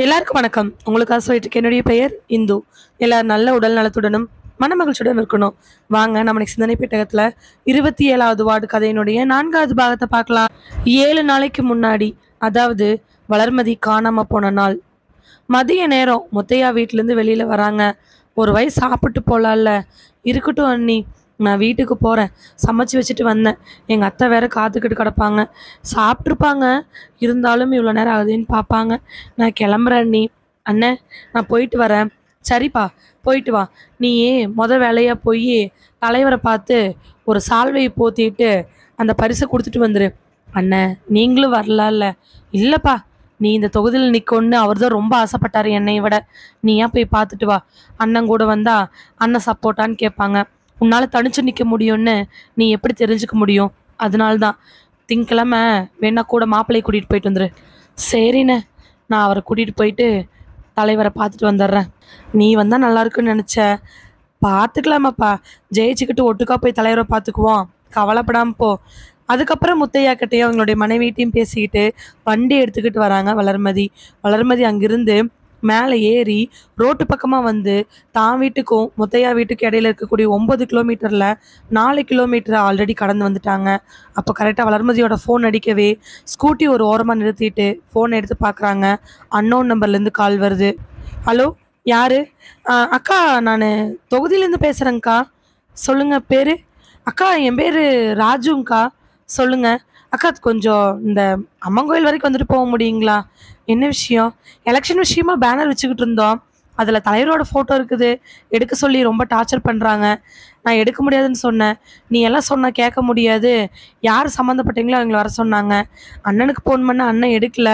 எல்லாருக்கும் வணக்கம். உங்களுக்காக சொல்லிட்டு என்னுடைய பெயர் இந்து. எல்லாரும் நல்ல உடல் நலத்துடனும் மனமகிழ்ச்சியுடன் இருக்கணும். வாங்க நம்ம சிந்தனை பெட்டகத்துல 27வது வார்டு கதையினுடைய 4வது பாகத்தை பார்க்கலாம். 7 நாளைக்கு முன்னாடி, அதாவது வளர்மதி காணாம போன நாள். மதிய நேரம் முத்தையா வீட்டிலேருந்து வெளியில வராங்க. ஒரு வயசு சாப்பிட்டு போலாம்ல. இருக்கட்டும் அண்ணி, நான் வீட்டுக்கு போகிறேன், சமைச்சு வச்சுட்டு வந்தேன். எங்கள் அத்தை வேற காத்துக்கிட்டு கிடப்பாங்க. சாப்பிட்ருப்பாங்க, இருந்தாலும் இவ்வளோ நேரம் ஆகுதுன்னு பார்ப்பாங்க. நான் கிளம்புறேன் அண்ணி. அண்ணே, நான் போயிட்டு வரேன். சரிப்பா, போயிட்டு வா. நீ வேலையாக போய் தலைவரை பார்த்து ஒரு சால்வையை போத்திட்டு அந்த பரிசை கொடுத்துட்டு வந்துரு. அண்ணே, நீங்களும் வரலாம்ல? இல்லைப்பா, நீ இந்த தொகுதியில் நிற்கணுன்னு அவர் தான் ரொம்ப ஆசைப்பட்டார் என்னை விட. நீ ஏன் போய் பார்த்துட்டு வா. அண்ணன் கூட வந்தா அண்ணன் சப்போர்ட்டான்னு கேட்பாங்க. உன்னால் தனிச்சு நிற்க முடியும்னு நீ எப்படி தெரிஞ்சுக்க முடியும்? அதனால தான் திங்கக்கிழமை வேணா கூட மாப்பிள்ளையை கூட்டிகிட்டு போயிட்டு வந்துரு. சரிண்ணே, நான் அவரை கூட்டிகிட்டு போயிட்டு தலைவரை பார்த்துட்டு வந்துடுறேன். நீ வந்தால் நல்லா இருக்குன்னு நினச்ச. பார்த்துக்கலாமாப்பா, ஜெயிச்சுக்கிட்டு ஒட்டுக்கா போய் தலைவரை பார்த்துக்குவோம், கவலைப்படாமல் போ. அதுக்கப்புறம் முத்தையா கிட்டையும் அவங்களுடைய மனைவிட்டையும் பேசிக்கிட்டு வண்டி எடுத்துக்கிட்டு வராங்க வளர்மதி. வளர்மதி அங்கிருந்து மேலே ஏறி ரோட்டு பக்கமாக வந்து தான் வீட்டுக்கும் முத்தையா வீட்டுக்கும் இடையில இருக்கக்கூடிய 9 கிலோமீட்டரில் 4 கிலோமீட்டர் ஆல்ரெடி கடந்து வந்துட்டாங்க. அப்போ கரெக்டாக வளர்மதியோட ஃபோன் அடிக்கவே ஸ்கூட்டி ஒரு ஓரமாக நிறுத்திட்டு ஃபோன் எடுத்து பார்க்குறாங்க. அன்னோன் நம்பர்லேருந்து கால் வருது. ஹலோ, யார்? அக்கா, நான் தொகுதியிலேருந்து பேசுகிறேங்க்கா. சொல்லுங்கள், பேர்? அக்கா, என் பேர் ராஜுங்க்கா. சொல்லுங்கள் அக்கா, கொஞ்சம் இந்த அம்மன் கோயில் வரைக்கும் வந்துட்டு போக முடியுங்களா? என்ன விஷயம்? எலெக்ஷன் விஷயமா பேனர் வச்சுக்கிட்டு இருந்தோம். அதில் தலைவரோட ஃபோட்டோ இருக்குது, எடுக்க சொல்லி ரொம்ப டார்ச்சர் பண்ணுறாங்க. நான் எடுக்க முடியாதுன்னு சொன்னேன். நீ எல்லாம் சொன்னால் கேட்க முடியாது, யார் சம்மந்தப்பட்டீங்களோ அவங்கள வர சொன்னாங்க. அண்ணனுக்கு ஃபோன் பண்ண அண்ணன் எடுக்கல.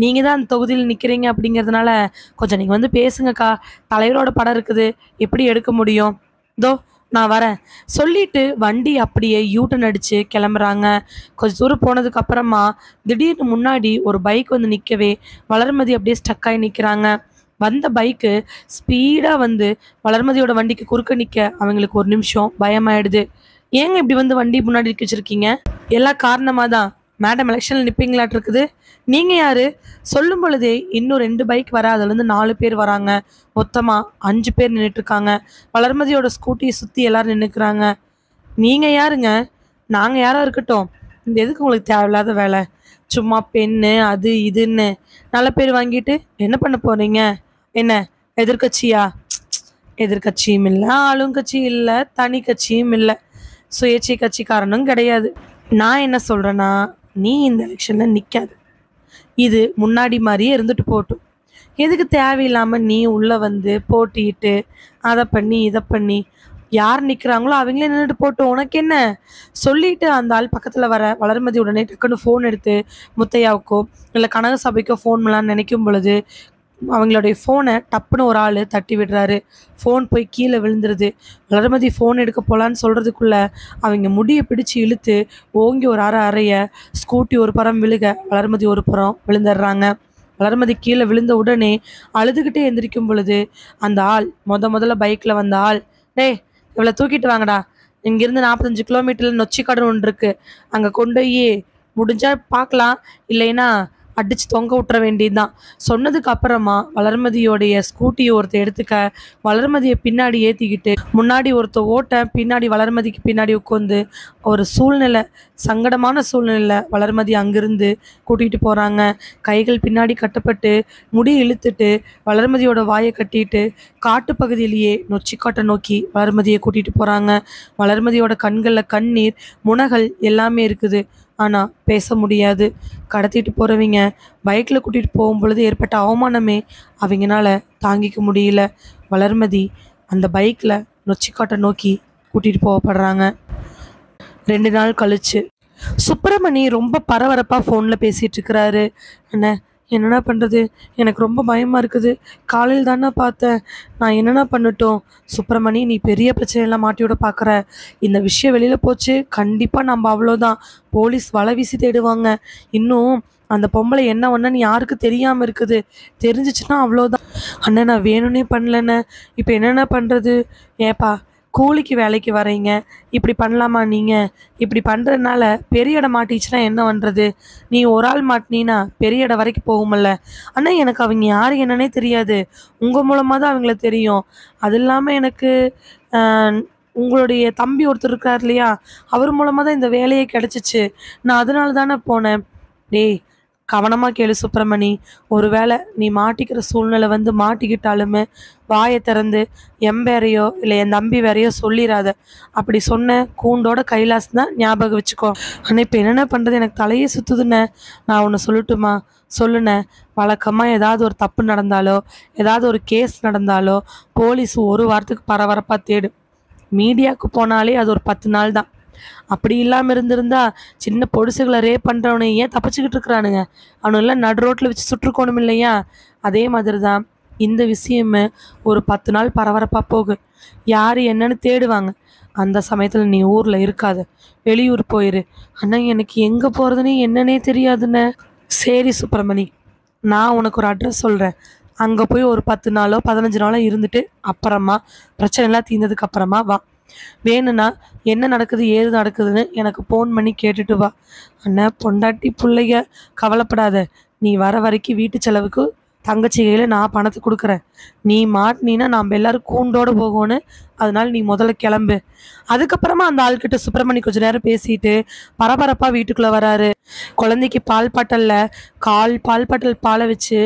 நீங்கள் தான் அந்த தொகுதியில் நிற்கிறீங்க அப்படிங்கிறதுனால கொஞ்சம் நீங்கள் வந்து பேசுங்கக்கா. தலைவரோட படம் இருக்குது, எப்படி எடுக்க முடியும்? தோ நான் வரேன் சொல்லிட்டு வண்டி அப்படியே யூட்டன் அடித்து கிளம்புறாங்க. கொஞ்சம் தூரம் போனதுக்கு அப்புறமா திடீர்னு முன்னாடி ஒரு பைக் வந்து நிற்கவே வளர்மதி அப்படியே ஸ்டக்காகி நிற்கிறாங்க. வந்த பைக்கு ஸ்பீடாக வந்து வளர்மதியோட வண்டிக்கு குறுக்க நிற்க அவங்களுக்கு ஒரு நிமிஷம் பயமாயிடுது. ஏங்க இப்படி வந்து வண்டி முன்னாடி நிற்க வச்சுருக்கீங்க? எல்லாம் காரணமாக தான். மேடம் எலெக்ஷனில் நிற்பீங்களாட்டு இருக்குது. நீங்கள் யார்? சொல்லும் பொழுதே இன்னும் 2 பைக் வர, அதுலேருந்து 4 பேர் வராங்க. மொத்தமாக 5 பேர் நின்றுட்டுருக்காங்க. வளர்மதியோட ஸ்கூட்டியை சுற்றி எல்லோரும் நின்றுக்கிறாங்க. நீங்கள் யாருங்க? நாங்கள் யாராக இருக்கட்டும், இந்த எதுக்கு உங்களுக்கு தேவையில்லாத வேலை? சும்மா பெண்ணு அது இதுன்னு நல்ல பேர் வாங்கிட்டு என்ன பண்ண போகிறீங்க? என்ன எதிர்கட்சியா? எதிர்கட்சியும் இல்லை, ஆளுங்கட்சி இல்லை, தனி கட்சியும் இல்லை, சுயேட்சை கட்சிக்காரனும் கிடையாது. நான் என்ன சொல்கிறேன்னா, நீ இந்த எலெக்ஷனில் நிற்காது. இது முன்னாடி மாதிரியே இருந்துட்டு போட்டும். எதுக்கு தேவையில்லாமல் நீ உள்ளே வந்து போட்டிட்டு அதை பண்ணி இதை பண்ணி யார் நிற்கிறாங்களோ அவங்களே நின்றுட்டு போட்டோம், உனக்கு என்ன? சொல்லிட்டு அந்த ஆள் பக்கத்தில் வர வளர்மதி உடனே டக்குன்னு ஃபோன் எடுத்து முத்தையாவுக்கோ இல்லை கனகசபைக்கோ ஃபோன் பண்ணலான்னு நினைக்கும் பொழுது அவங்களுடைய ஃபோனை டப்புன்னு ஒரு ஆள் தட்டி விடுறாரு. ஃபோன் போய் கீழே விழுந்துருது. வளர்மதி ஃபோன் எடுக்க போகலான்னு சொல்கிறதுக்குள்ளே அவங்க முடியை பிடிச்சி இழுத்து ஓங்கி ஒரு அறைய ஸ்கூட்டி ஒரு புறம் விழுக வளர்மதி ஒரு புறம் விழுந்துடுறாங்க. வளர்மதி கீழே விழுந்த உடனே அழுதுகிட்டே எந்திரிக்கும் பொழுது அந்த ஆள் முதல்ல பைக்கில் வந்த ஆள், டேய் இவ்வளோ தூக்கிட்டு வாங்கடா, இங்கேருந்து 45 கிலோமீட்டரில் நொச்சிக்கடன் ஒன்று இருக்குது, அங்கே கொண்டு போய் முடிஞ்சால் பார்க்கலாம், இல்லைன்னா அடித்து தொங்க விட்டுற வேண்டியதுதான். சொன்னதுக்கு அப்புறமா வளர்மதியோடைய ஸ்கூட்டியை ஒருத்தர் எடுத்துக்க வளர்மதியை பின்னாடி ஏற்றிக்கிட்டு முன்னாடி ஒருத்தர் ஓட்ட பின்னாடி வளர்மதிக்கு பின்னாடி உட்காந்து ஒரு சூழ்நிலை, சங்கடமான சூழ்நிலை வளர்மதி அங்கிருந்து கூட்டிகிட்டு போகிறாங்க. கைகள் பின்னாடி கட்டப்பட்டு முடி இழுத்துட்டு வளர்மதியோட வாயை கட்டிட்டு காட்டுப்பகுதியிலேயே நொச்சிக்காட்டை நோக்கி வளர்மதியை கூட்டிகிட்டு போகிறாங்க. வளர்மதியோட கண்களில் கண்ணீர் முனகள் எல்லாமே இருக்குது, ஆனால் பேச முடியாது. கடத்திட்டு போகிறவங்க பைக்கில் கூட்டிகிட்டு போகும் பொழுது ஏற்பட்ட அவமானமே அவங்களால தாங்கிக்க முடியல. வளர்மதி அந்த பைக்கில் நொச்சிக்காட்டை நோக்கி கூட்டிகிட்டு போகப்படுறாங்க. 2 நாள் கழிச்சு சுப்பிரமணி ரொம்ப பரபரப்பாக ஃபோனில் பேசிகிட்டு இருக்கிறாரு. என்னென்ன பண்ணுறது, எனக்கு ரொம்ப பயமாக இருக்குது, காலையில் தானே பார்த்தேன், நான் என்னென்ன பண்ணட்டும்? சுப்பிரமணி, நீ பெரிய பிரச்சனையெல்லாம் மாட்டியோட பார்க்குற. இந்த விஷயம் வெளியில் போச்சு, கண்டிப்பாக நம்ம அவ்வளோதான், போலீஸ் வலை வீசி தேடுவாங்க. இன்னும் அந்த பொம்பளை என்ன ஒன்றுன்னு யாருக்கு தெரியாமல் இருக்குது, தெரிஞ்சிச்சுன்னா அவ்வளோதான். நான் வேணும்னே பண்ணலண்ணே, இப்போ என்னென்ன பண்ணுறது? ஏப்பா கூலிக்கு வேலைக்கு வரீங்க, இப்படி பண்ணலாமா நீங்கள்? இப்படி பண்ணுறதுனால பெரிய இடம் மாட்டிச்சுன்னா என்ன பண்ணுறது? நீ ஒரு ஆள் மாட்டினீன்னா பெரிய இடம் வரைக்கும் போகுமல்ல. ஆனால் எனக்கு அவங்க யார் என்னன்னே தெரியாது. உங்கள் மூலமாக தான் அவங்கள தெரியும். அது இல்லாமல் எனக்கு உங்களுடைய தம்பி ஒருத்தர் இருக்கார் இல்லையா, அவர் மூலமாக தான் இந்த வேலையே கிடச்சிச்சு. நான் அதனால தானே போனேன். டேய், கவனமாக கேளு சுப்பிரமணி. ஒரு வேளை நீ மாட்டிக்கிற சூழ்நிலை வந்து மாட்டிக்கிட்டாலுமே வாயை திறந்து என் வேறையோ இல்லை என் தம்பி வேறையோ சொல்லிடாத. அப்படி சொன்ன கூண்டோட கைலாஸ் தான் ஞாபகம் வச்சுக்கோ. ஆனால் இப்போ என்னென்ன பண்ணுறது, எனக்கு தலையே சுற்றுதுண்ணே. நான் ஒன்று சொல்லட்டுமா? சொல்லுண்ணே. வழக்கமாக ஏதாவது ஒரு தப்பு நடந்தாலோ ஏதாவது ஒரு கேஸ் நடந்தாலோ போலீஸ் ஒரு வாரத்துக்கு பரபரப்பாக தேடும். மீடியாவுக்கு போனாலே அது ஒரு 10 நாள் தான். அப்படி இல்லாமல் இருந்திருந்தா சின்ன பொடுசுகளை ரேப் பண்ணுறவனை ஏன் தப்பிச்சுக்கிட்டு இருக்கிறானுங்க? அவனுங்கெல்லாம் நடு ரோட்டில் வச்சு சுற்றுக்கோணும் இல்லையா? அதே மாதிரி தான் இந்த விஷயமே ஒரு 10 நாள் பரபரப்பாக போகும். யார் என்னன்னு தேடுவாங்க. அந்த சமயத்தில் நீ ஊரில் இருக்காது, வெளியூர் போயிரு. ஆனால் எனக்கு எங்கே போகிறதுனே என்னன்னே தெரியாதுண்ணே. சரி சுப்பிரமணி, நான் உனக்கு ஒரு அட்ரஸ் சொல்கிறேன். அங்கே போய் ஒரு 10 நாளோ 15 நாளோ இருந்துட்டு அப்புறமா பிரச்சனைலாம் தீர்ந்ததுக்கு அப்புறமா வா. வேணும்னா என்ன நடக்குது ஏது நடக்குதுன்னு எனக்கு ஃபோன் பண்ணி கேட்டுட்டு வா. அண்ணா பொண்டாட்டி பிள்ளைங்க கவலைப்படாத. நீ வர வரைக்கும் வீட்டு செலவுக்கு தங்கச்சி கையில் நான் பணத்தை கொடுக்குறேன். நீ மாட்டினீன்னா நாம் எல்லோரும் கூண்டோடு போகணும். அதனால நீ முதல்ல கிளம்பு. அதுக்கப்புறமா அந்த ஆள்கிட்ட சுப்பிரமணி கொஞ்ச நேரம் பேசிட்டு பரபரப்பாக வீட்டுக்குள்ளே வராரு. குழந்தைக்கு பால் பாட்டலில் பால் பாட்டல் பாலை வச்சு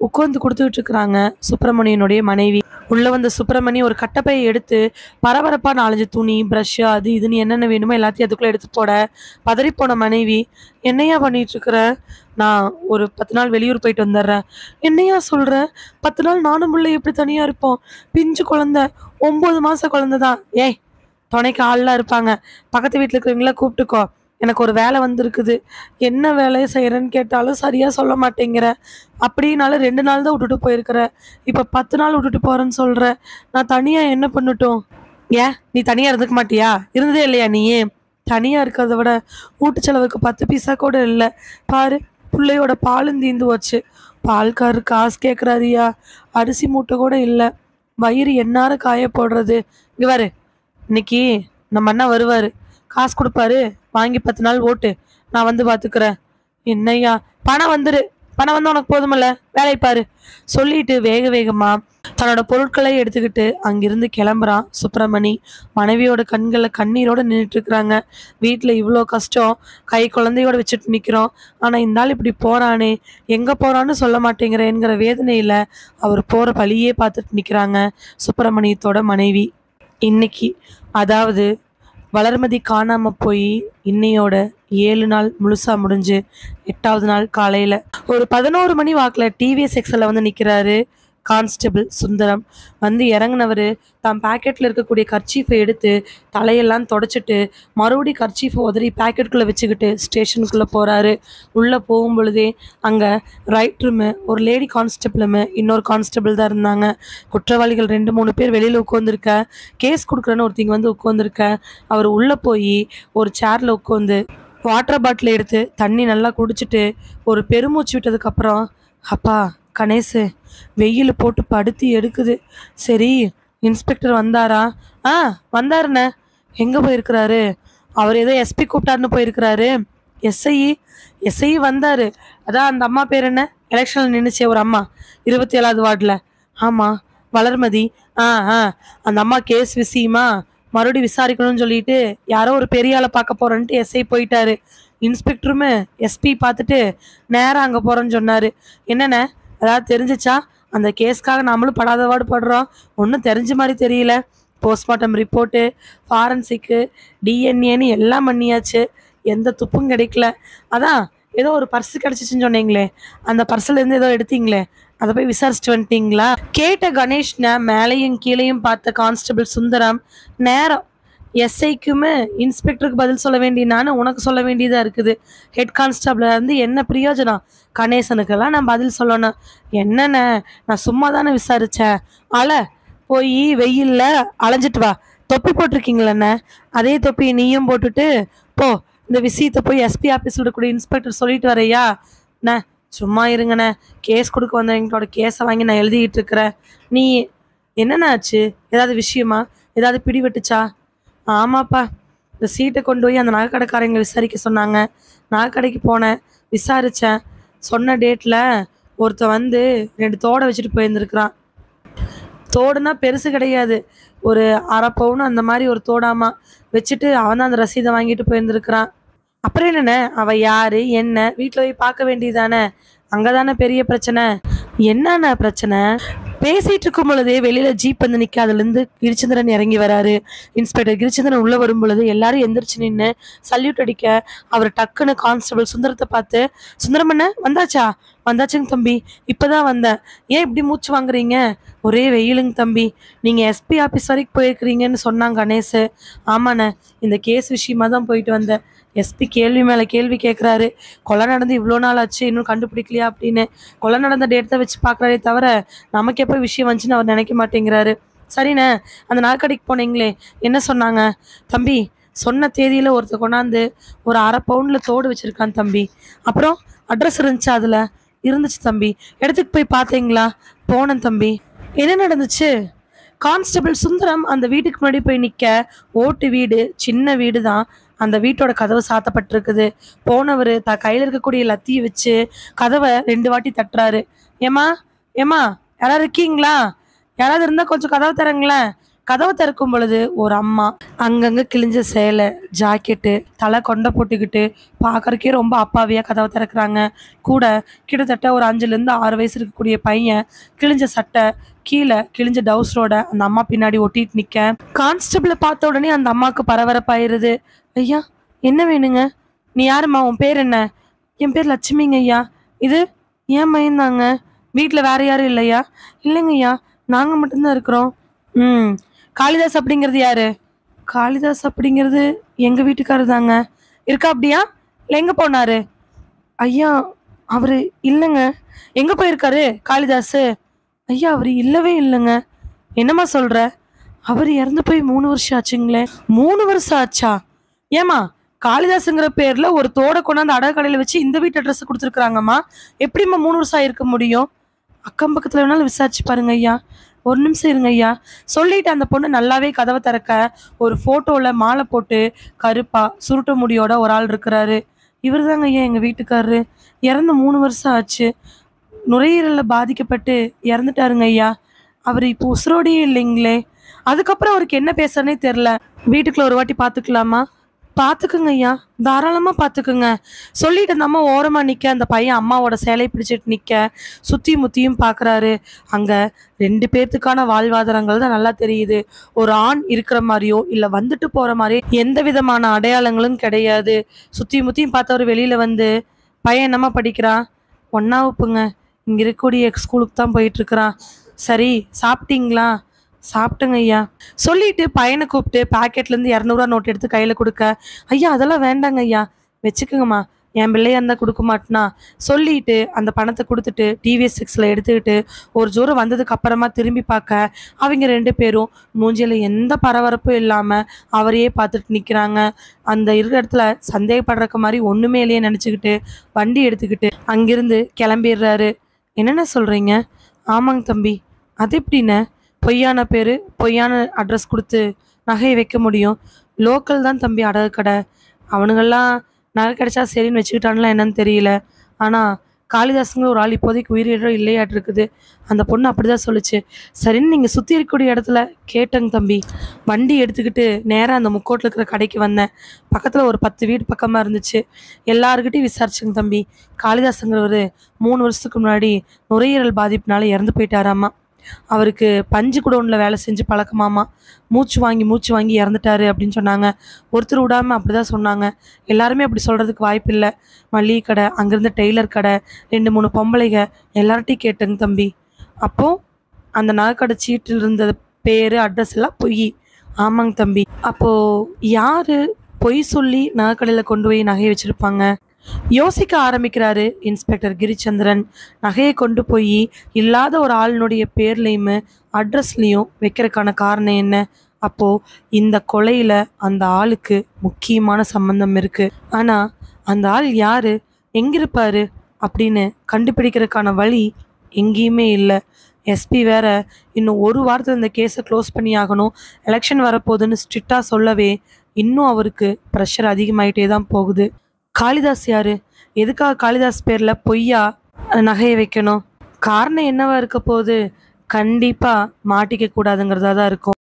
உட்காந்து கொடுத்துக்கிட்டு இருக்கிறாங்க சுப்பிரமணியனுடைய மனைவி. உள்ளே வந்த சுப்பிரமணி ஒரு கட்டப்பையை எடுத்து பரபரப்பாக 4 துணி ப்ரஷ்ஷு அது இதுன்னு என்னென்ன வேணுமோ எல்லாத்தையும் அதுக்குள்ளே எடுத்து போட பதறிப்போன மனைவி, என்னையா பண்ணிகிட்ருக்குற? நான் ஒரு 10 நாள் வெளியூர் போயிட்டு வந்துடுறேன். என்னையா சொல்கிறேன்? 10 நாள் நானும் பிள்ளை எப்படி தனியாக இருப்போம்? பிஞ்சு குழந்தை, 9 மாத குழந்தை தான். ஏய், துணைக்கு ஆள்லாம் இருப்பாங்க. பக்கத்து வீட்டில் இருக்கிறவங்கள கூப்பிட்டுக்கோ. எனக்கு ஒரு வேலை வந்திருக்குது. என்ன வேலையை செய்கிறேன்னு கேட்டாலும் சரியாக சொல்ல மாட்டேங்கிற. அப்படின்னாலும் 2 நாள் தான் விட்டுட்டு போயிருக்கிற. இப்போ 10 நாள் விட்டுட்டு போகிறேன்னு சொல்கிற. நான் தனியாக என்ன பண்ணட்டும்? ஏன் நீ தனியாக இருந்துக்க மாட்டியா? இருந்ததே இல்லையா நீ? தனியாக இருக்கிறத விட வீட்டு செலவுக்கு 10 பைசா கூட இல்லை. பாரு, பிள்ளையோட பாலும் தீர்ந்து போச்சு. பால்காரர் காசு கேட்குறாரியா? அரிசி மூட்டை கூட இல்லை. வயிறு எந்நேரம் காய போடுறது. இங்கே பாரு, இன்னைக்கு நம்ம அண்ணா வருவார், காசு கொடுப்பாரு, வாங்கி 10 நாள் ஓட்டு, நான் வந்து பார்த்துக்கிறேன். என்னய்யா, பணம் பணம் வந்து உனக்கு போதுமில்ல, வேலை பாரு சொல்லிட்டு வேக வேகமாக தன்னோட பொருட்களை எடுத்துக்கிட்டு அங்கிருந்து கிளம்புறான் சுப்பிரமணி. மனைவியோட கண்களில் கண்ணீரோடு நின்றுட்டுருக்குறாங்க. வீட்டில் இவ்வளோ கஷ்டம், கை குழந்தையோடு வச்சுட்டு நிற்கிறோம். ஆனால் இந்த ஆள் இப்படி போகிறானே, எங்கே போகிறான்னு சொல்ல மாட்டேங்கிறேங்கிற வேதனையில் அவர் போகிற வழியே பார்த்துட்டு நிற்கிறாங்க சுப்பிரமணியத்தோட மனைவி. இன்னைக்கு அதாவது வளர்மதி காணாமல் போய் இன்னையோட 7 நாள் முழுசாக முடிஞ்சு 8வது நாள் காலையில் ஒரு 11 மணி வாக்கில் டிவிஎஸ் எக்ஸலில் வந்து நிற்கிறாரு கான்ஸ்டபிள் சுந்தரம். வந்து இறங்கினவர் தான் பேக்கெட்டில் இருக்கக்கூடிய கர்ச்சீஃபை எடுத்து தலையெல்லாம் தொடச்சிட்டு மறுபடியும் கர்ச்சீஃபை உதறி பேக்கெட்டுக்குள்ளே வச்சுக்கிட்டு ஸ்டேஷனுக்குள்ளே போகிறாரு. உள்ளே போகும் பொழுதே அங்கே ரைட்ருமே ஒரு லேடி கான்ஸ்டபிளுமே இன்னொரு கான்ஸ்டபிள் தான் இருந்தாங்க. குற்றவாளிகள் 2-3 பேர் வெளியில் உட்காந்துருக்க, கேஸ் கொடுக்குறேன்னு ஒருத்திங்க வந்து உட்காந்துருக்க. அவர் உள்ளே போய் ஒரு சேரில் உட்காந்து வாட்டர் பாட்டில் எடுத்து தண்ணி நல்லா குடிச்சிட்டு ஒரு பெருமூச்சு விட்டதுக்கப்புறம், அப்பா கணேசு, வெயில் போட்டு படுத்தி எடுக்குது. சரி, இன்ஸ்பெக்டர் வந்தாரா? வந்தாருண்ணே. எங்கே போயிருக்கிறாரு? அவர் ஏதோ எஸ்பி கூப்பிட்டாருன்னு போயிருக்கிறாரு. எஸ்ஐ வந்தார். அதான் அந்த அம்மா பேர் என்ன, எலெக்ஷனில் நின்றுச்சே ஒரு அம்மா, 27வது வார்டில். ஆமாம், வளர்மதி. அந்த அம்மா கேஸ் விஷயமா மறுபடியும் விசாரிக்கணும்னு சொல்லிட்டு யாரோ ஒரு பெரிய ஆளை பார்க்க போகிறேன்ட்டு எஸ்ஐ போயிட்டாரு. இன்ஸ்பெக்டருமே எஸ்பி பார்த்துட்டு நேராக அங்கே போகிறேன்னு சொன்னார். என்னென்ன ஏதாவது தெரிஞ்சிச்சா? அந்த கேஸ்க்காக நம்மளும் படாதவாடு படுறோம், ஒன்றும் தெரிஞ்ச மாதிரி தெரியல. போஸ்ட்மார்ட்டம் ரிப்போர்ட்டு, ஃபாரன்சிக்கு, டிஎன்ஏன்னு எல்லாம் பண்ணியாச்சு, எந்த துப்பும் கிடைக்கல. அதான் ஏதோ ஒரு பர்ஸு கிடச்சிச்சின்னு சொன்னீங்களே, அந்த பர்ஸ்லேருந்து ஏதோ எடுத்தீங்களே, அதை போய் விசாரிச்சுட்டு வந்துட்டீங்களா? கேட்ட கணேஷ்னை மேலேயும் கீழேயும் பார்த்த கான்ஸ்டபிள் சுந்தரம் நேரம் எஸ்ஐக்குமே இன்ஸ்பெக்டருக்கு பதில் சொல்ல வேண்டிய நானும் உனக்கு சொல்ல வேண்டியதாக இருக்குது. ஹெட் கான்ஸ்டபிளாக இருந்து என்ன பிரயோஜனம்? கணேசனுக்கெல்லாம் நான் பதில் சொல்லணும். என்னென்ன, நான் சும்மா தானே விசாரித்தேன். போய் வெயிலில் அலைஞ்சிட்டு வா. தொப்பி போட்டிருக்கீங்களண்ணே, அதே தொப்பியை நீயும் போட்டுட்டு போ. இந்த விஷயத்தை போய் எஸ்பி ஆஃபீஸில் இருக்கக்கூடிய இன்ஸ்பெக்டர் சொல்லிட்டு வரையா? அண்ணே சும்மா இருங்கண்ணே, கேஸ் கொடுக்க வந்தவங்களோட கேஸை வாங்கி நான் எழுதிக்கிட்டு இருக்கிறேன். நீ என்னென்ன ஆச்சு? ஏதாவது விஷயமா? ஏதாவது பிடிபட்டுச்சா? ஆமாப்பா, இந்த சீட்டை கொண்டு போய் அந்த நகைக்கடைக்காரங்களை விசாரிக்க சொன்னாங்க. நகைக்கடைக்கு போனேன், விசாரித்தேன். சொன்ன டேட்டில் ஒருத்தன் வந்து 2 தோடை வச்சுட்டு போயிருந்துருக்கிறான். தோடுனா பெருசு கிடையாது, ஒரு அரை பவுன் அந்த மாதிரி ஒரு தோடாமா வச்சுட்டு அவன் தான் அந்த ரசீதை வாங்கிட்டு போயிருந்துருக்கிறான். அப்புறம் என்னண்ணே, அவ யாரு என்ன வீட்டில் போய் பார்க்க வேண்டியதானே? அங்கதானே பெரிய பிரச்சனை. என்னண்ணா பிரச்சனை? பேசிட்டு இருக்கும் பொழுதே வெளியில ஜீப் வந்து நிக்க, அதுல இருந்து கிரிச்சந்திரன் இறங்கி வராரு. இன்ஸ்பெக்டர் கிரிச்சந்திரன் உள்ள வரும் பொழுது எல்லாரும் எந்திரிச்சு நின்று சல்யூட் அடிக்க, அவர் டக்குன்னு கான்ஸ்டபிள் சுந்தரத்தை பார்த்து, சுந்தரம் அண்ணே வந்தாச்சா? வந்தாச்சுங்க தம்பி, இப்பதான் வந்தேன். ஏன் இப்படி மூச்சு வாங்குறீங்க? ஒரே வெயிலுங்க தம்பி. நீங்க எஸ்பி ஆபீஸ் வரைக்கும் போயிருக்கிறீங்கன்னு சொன்னாங்க கணேஷ். ஆமாண்ணே, இந்த கேஸ் விஷயமா தான் போயிட்டு வந்தேன். எஸ்பி கேள்வி மேலே கேள்வி கேட்குறாரு. கொலை நடந்து இவ்வளோ நாள் ஆச்சு, இன்னும் கண்டுபிடிக்கலையா அப்படின்னு. கொலை நடந்த டேட்டை வச்சு பார்க்குறாரே தவிர நமக்கு எப்போ விஷயம் வந்துச்சுன்னு அவர் நினைக்க மாட்டேங்கிறாரு. சரிண்ணே, அந்த நாற்கடைக்கு போனீங்களே, என்ன சொன்னாங்க? தம்பி, சொன்ன தேதியில் ஒருத்தர் கொண்டாந்து ஒரு அரை பவுண்டில் தோடு வச்சுருக்கான் தம்பி. அப்புறம் அட்ரஸ் இருந்துச்சு, அதில் இருந்துச்சு தம்பி. இடத்துக்கு போய் பார்த்தீங்களா? போனேன் தம்பி. என்ன நடந்துச்சு? கான்ஸ்டபிள் சுந்தரம் அந்த வீட்டுக்கு முன்னாடி போய் நிற்க, ஓட்டு வீடு, சின்ன வீடு தான். அந்த வீட்டோட கதவு சாத்தப்பட்டிருக்குது. போனவர் கையில் இருக்கக்கூடிய லத்தியை வச்சு கதவை 2 வாட்டி தட்டுறாரு. ஏமா ஏமா, யாராவது இருக்கீங்களா? யாராவது இருந்தால் கொஞ்சம் கதவை திறங்களேன். கதவை திறக்கும் பொழுது ஒரு அம்மா, அங்கங்கே கிழிஞ்ச சேலை, ஜாக்கெட்டு, தலை கொண்டை போட்டுக்கிட்டு பார்க்கறக்கே ரொம்ப அப்பாவியாக கதவை திறக்கிறாங்க. கூட கிட்டத்தட்ட ஒரு 5லேருந்து 6 வயசு இருக்கக்கூடிய பையன், கிழிஞ்ச சட்டை, கீழே கிழிஞ்ச டவுசரோட அந்த அம்மா பின்னாடி ஒட்டிட்டு நிற்க, கான்ஸ்டபிளை பார்த்த உடனே அந்த அம்மாவுக்கு பரபரப்பாயிருது. ஐயா, என்ன வேணுங்க? நீ யாரும்மா? உன் பேர் என்ன? என் பேர் லட்சுமிங்க ஐயா. இது ஏன் மயந்தாங்க? வீட்டில் வேற யாரும் இல்லையா? இல்லைங்க ஐயா, நாங்கள் மட்டும்தான் இருக்கிறோம். காளிதாஸ் அப்படிங்கிறது யாரு? காளிதாஸ் அப்படிங்கிறது எங்கள் வீட்டுக்காரர் தாங்க. இருக்கா அப்படியா? இல்லை எங்கே போனாரு? ஐயா, அவர் இல்லைங்க. எங்கே போயிருக்காரு காளிதாஸ்? ஐயா, அவர் இல்லவே இல்லைங்க. என்னம்மா சொல்கிற? அவர் இறந்து போய் 3 வருஷம் ஆச்சுங்களே. 3 வருஷம் ஆச்சா? ஏமா, காளிதாஸுங்கிற பேர்ல ஒரு தோடை கொண்டாந்து அடகு கடையில் வச்சு இந்த வீட்டு அட்ரஸ் கொடுத்துருக்குறாங்கம்மா. எப்படிம்மா 3 வருஷம் ஆயிருக்க முடியும்? அக்கம் பக்கத்தில் வேணாலும் விசாரிச்சு பாருங்க ஐயா. ஒரு நிமிஷம் இருங்க ஐயா. சொல்லிட்டு அந்த பொண்ணு நல்லாவே கதவை திறக்க, ஒரு ஃபோட்டோவில் மாலை போட்டு கருப்பா சுருட்ட முடியோட ஒரு ஆள் இருக்கிறாரு. இவர் தாங்க ஐயா எங்கள் வீட்டுக்காரரு. இறந்து 3 வருஷம் ஆச்சு. நுரையீரலில் பாதிக்கப்பட்டு இறந்துட்டாருங்க ஐயா. அவர் இப்போ உசுரோடையே இல்லைங்களே. அதுக்கப்புறம் அவருக்கு என்ன பேசுறனே தெரில. வீட்டுக்குள்ள ஒரு வாட்டி பார்த்துக்கலாமா? பார்த்துக்குங்க ஐயா, தாராளமாக பார்த்துக்குங்க. சொல்லிட்டு அந்த அம்மா ஓரமாக நிற்க, அந்த பையன் அம்மாவோட சேலை பிடிச்சிட்டு நிற்க, சுற்றி முற்றியும் பார்க்குறாரு. அங்கே 2 பேர்த்துக்கான வாழ்வாதாரங்கள் தான் நல்லா தெரியுது. ஒரு ஆண் இருக்கிற மாதிரியோ இல்லை வந்துட்டு போகிற மாதிரியோ எந்த விதமான அடையாளங்களும் கிடையாது. சுற்றி முற்றியும் பார்த்தவர் வெளியில் வந்து, பையன் என்னம்மா படிக்கிறான்? 1ஆம் வகுப்புங்க. இங்கே இருக்கக்கூடிய ஸ்கூலுக்கு தான் போயிட்டுருக்குறான். சரி, சாப்பிட்டீங்களா? சாப்பிட்டுங்க ஐயா. சொல்லிட்டு பையனை கூப்பிட்டு பாக்கெட்லேருந்து 200 நோட் எடுத்து கையில் கொடுக்க, ஐயா அதெல்லாம் வேண்டாங்க ஐயா, வச்சுக்கோங்கம்மா, என் பிள்ளையா இருந்தால் கொடுக்க மாட்டேனா. சொல்லிட்டு அந்த பணத்தை கொடுத்துட்டு டிவிஎஸ் 6ல் எடுத்துக்கிட்டு ஒரு ஜோரம் வந்ததுக்கு அப்புறமா திரும்பி பார்க்க, அவங்க 2 பேரும் மூஞ்சியில் எந்த பரபரப்பும் இல்லாமல் அவரையே பார்த்துட்டு நிற்கிறாங்க. அந்த இருக்கிற இடத்துல சந்தேகப்படுறக்க மாதிரி ஒன்றுமே இல்லையே நினச்சிக்கிட்டு வண்டி எடுத்துக்கிட்டு அங்கிருந்து கிளம்பிடுறாரு. என்னென்ன சொல்கிறீங்க? ஆமாங்க தம்பி. அது எப்படின்னு? பொய்யான பேர், பொய்யான அட்ரஸ் கொடுத்து நகையை வைக்க முடியும்? லோக்கல் தான் தம்பி அடகு கடை. அவனுங்கள்லாம் நகை கிடைச்சா சரின்னு வச்சுக்கிட்டான்லாம் என்னன்னு தெரியல. ஆனால் காளிதாஸுங்கிற ஒரு ஆள் இப்போதைக்கு உயிரிழ இல்லையாட்டு இருக்குது. அந்த பொண்ணு அப்படி தான் சொல்லிச்சு. சரின்னு நீங்கள் சுற்றி இருக்கக்கூடிய இடத்துல கேட்டேங்க தம்பி. வண்டி எடுத்துக்கிட்டு நேராக அந்த முக்கோட்டில் இருக்கிற கடைக்கு வந்தேன். பக்கத்தில் ஒரு 10 வீடு பக்கமாக இருந்துச்சு. எல்லாருக்கிட்டையும் விசாரிச்சுங்க தம்பி. காளிதாஸுங்கிறவர் 3 வருஷத்துக்கு முன்னாடி நுரையீரல் பாதிப்புனால இறந்து போயிட்டாராமா. அவருக்கு பஞ்சு குடோனில் வேலை செஞ்சு பழக்கமாமா. மூச்சு வாங்கி இறந்துட்டாரு அப்படின்னு சொன்னாங்க. ஒருத்தர் விடாமல் அப்படி தான் சொன்னாங்க. எல்லாருமே அப்படி சொல்கிறதுக்கு வாய்ப்பு இல்லை. மளிகை கடை, அங்கேருந்து டெய்லர் கடை, 2-3 பொம்பளைங்க, எல்லார்ட்டையும் கேட்டேங்க தம்பி. அப்போது அந்த நகைக்கடை சீட்டில் இருந்த பேர், அட்ரஸ் எல்லாம் பொய். ஆமாங்க தம்பி. அப்போது யார் பொய் சொல்லி நகைக்கடையில் கொண்டு போய் நகையை வச்சுருப்பாங்க? யோசிக்க ஆரம்பிக்கிறாரு இன்ஸ்பெக்டர் கிரிச்சந்திரன். நகையை கொண்டு போய் இல்லாத ஒரு ஆளினுடைய பேர்லையும் அட்ரஸ்லையும் வைக்கிறதுக்கான காரணம் என்ன? அப்போது இந்த கொலையில் அந்த ஆளுக்கு முக்கியமான சம்பந்தம் இருக்குது. ஆனால் அந்த ஆள் யார், எங்கிருப்பார் அப்படின்னு கண்டுபிடிக்கிறதுக்கான வழி எங்கேயுமே இல்லை. எஸ்பி வேற இன்னும் ஒரு வாரத்தில் இந்த கேஸை க்ளோஸ் பண்ணி ஆகணும், எலெக்ஷன் வரப்போகுதுன்னு ஸ்ட்ரிக்டாக சொல்லவே இன்னும் அவருக்கு ப்ரெஷர் அதிகமாயிட்டே தான் போகுது. காளிதாஸ் யாரு? எதுக்காக காளிதாஸ் பேரில் பொய்யா நகையை வைக்கணும்? காரணம் என்னவா இருக்க போகுது? கண்டிப்பாக மாட்டிக்க கூடாதுங்கிறதா தான் இருக்கும்.